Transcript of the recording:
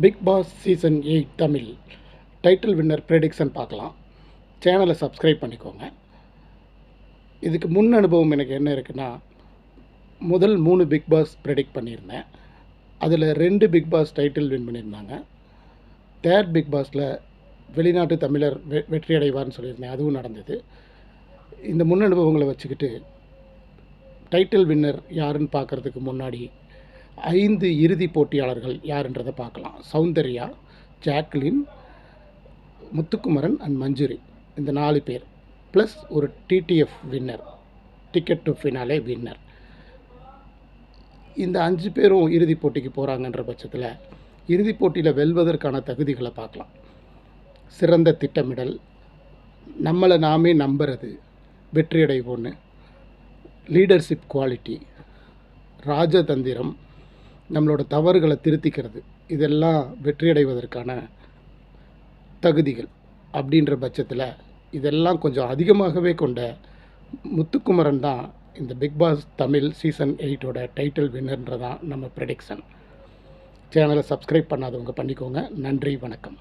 Big Boss season 8 Tamil title winner prediction பார்க்கலாம். சேனலை subscribe பண்ணிக்கோங்க. இதுக்கு முன் அனுபவம் எனக்கு என்ன இருக்குன்னா, முதல் 3 பிக் பாஸ் ப்ரெடிக்ட் பண்ணியிருந்தேன். அதில் 2 பிக் பாஸ் டைட்டில் வின் பண்ணியிருந்தாங்க. தேர்ட் பிக் பாஸில் வெளிநாட்டு தமிழர் வெற்றி அடைவார்னு சொல்லியிருந்தேன். அதுவும் நடந்தது. இந்த முன் அனுபவங்களை வச்சுக்கிட்டு டைட்டில் வின்னர் யாருன்னு பார்க்குறதுக்கு முன்னாடி 5 இறுதி போட்டியாளர்கள் யாருன்றதை பார்க்கலாம். சௌந்தர்யா, ஜாக்லின், முத்துக்குமரன் அண்ட் மஞ்சுரி, இந்த 4 பேர் ப்ளஸ் ஒரு TTF winner, ticket to finale winner. இந்த 5 பேரும் இறுதிப் போட்டிக்கு போகிறாங்கன்ற பட்சத்தில் இறுதிப் போட்டியில் வெல்வதற்கான தகுதிகளை பார்க்கலாம். சிறந்த திட்டமிடல், நம்மளை நாமே நம்புறது, வெற்றியடைவோன்னு, லீடர்ஷிப் குவாலிட்டி, ராஜதந்திரம், நம்மளோட தவறுகளை திருத்திக்கிறது, இதெல்லாம் வெற்றியடைவதற்கான தகுதிகள். அப்படின்ற பட்சத்தில் இதெல்லாம் கொஞ்சம் அதிகமாகவே கொண்ட முத்துக்குமரன் தான் இந்த பிக் பாஸ் தமிழ் சீசன் 8ஓட டைட்டில் வின்னர்ன்றதான் நம்ம ப்ரெடிக்ஷன். சேனலை சப்ஸ்கிரைப் பண்ணாதவங்க பண்ணிக்கோங்க. நன்றி, வணக்கம்.